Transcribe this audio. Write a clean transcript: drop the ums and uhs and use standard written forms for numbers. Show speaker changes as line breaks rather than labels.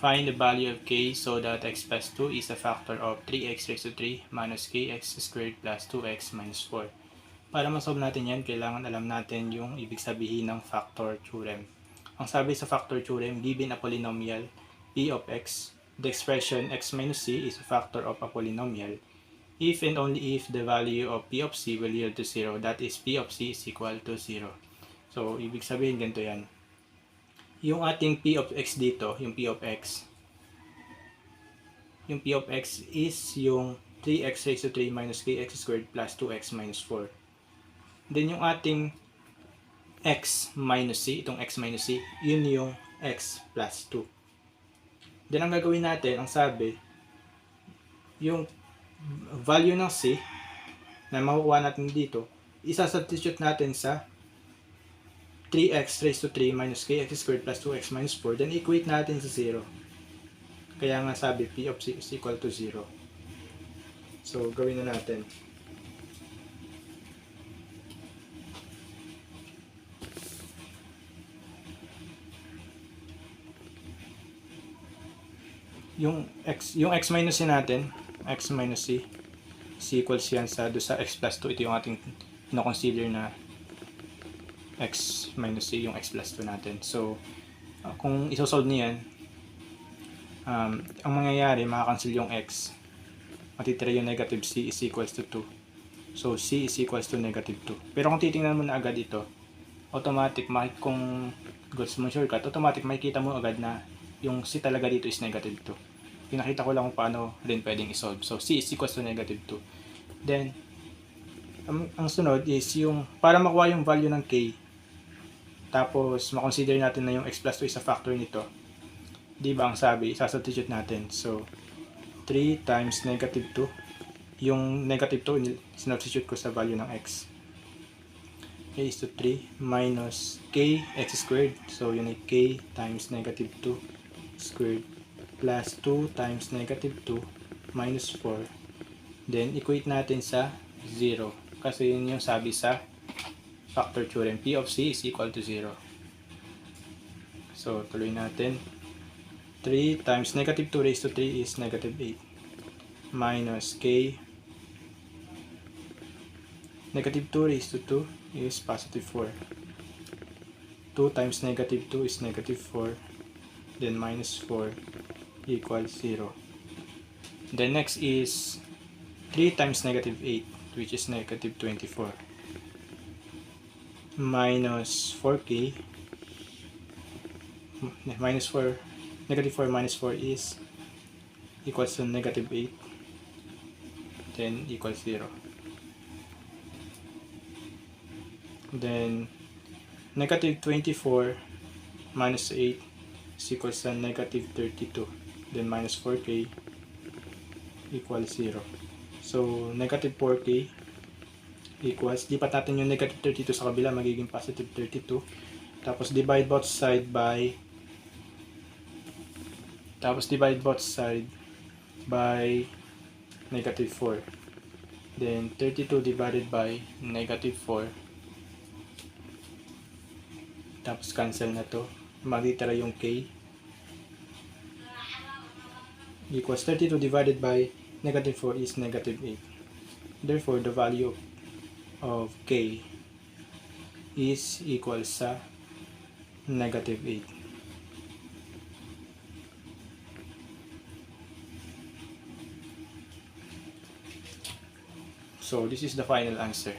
Find the value of k so that x plus 2 is a factor of 3x raised to 3 minus kx squared plus 2x minus 4. Para masolve natin yan, kailangan alam natin yung ibig sabihin ng factor theorem. Ang sabi sa factor theorem, given a polynomial p of x, the expression x minus c is a factor of a polynomial if and only if the value of p of c will yield to 0, that is p of c is equal to 0. So, ibig sabihin ganito yan. Yung ating p of x dito, yung p of x is yung 3x raised to 3 minus kx squared plus 2x minus 4. Then yung ating x minus c, itong x minus c, yun yung x plus 2. Then ang gagawin natin, ang sabi, yung value ng c na makukuha natin dito, isa-substitute natin sa 3x raised to 3 minus kx squared plus 2x minus 4, then equate natin sa 0. Kaya nga sabi, p of c is equal to 0. So, gawin na natin. Yung x minus c natin, x minus c, is equals yan sa x plus 2. Ito yung ating na-consider na x minus c, yung x plus 2 natin. So, kung isosolve niyan, ang mangyayari, makakancel yung x. Matitira yung negative c is equals to 2. So, c is equals to negative 2. Pero kung titingnan mo na agad ito, automatic, kung gusto mo shortcut, automatic makikita mo agad na yung c talaga dito is negative 2. Pinakita ko lang kung paano rin pwedeng isolve. So, c is equals to negative 2. Then, ang sunod is yung, para makuha yung value ng k, tapos, makonsider natin na yung x plus 2 is a factor nito. Di ba ang sabi, isa-substitute natin. So, 3 times negative 2. Yung negative 2, sinubstitute ko sa value ng x. K is to 3 minus k x squared. So, yun ay k times negative 2 squared plus 2 times negative 2 minus 4. Then, equate natin sa 0. Kasi yun yung sabi sa factor theorem, p of c is equal to 0. So, tuloy natin. 3 times negative 2 raised to 3 is negative 8. Minus k. Negative 2 raised to 2 is positive 4. 2 times negative 2 is negative 4. Then minus 4 equals 0. Then next is 3 times negative 8, which is negative 24. Minus 4k, minus 4, negative 4 minus 4 is equals to negative 8, then equals 0. Then negative 24 minus 8 is equals to negative 32, then minus 4k equals 0. So negative 4k equals, lipat natin yung negative 32 sa kabila, magiging positive 32. Tapos divide both side by negative 4. Then 32 divided by negative 4. Tapos cancel na to. Magtitira yung k. Equals 32 divided by negative 4 is negative 8. Therefore, the value of k is equal sa negative 8. So, this is the final answer.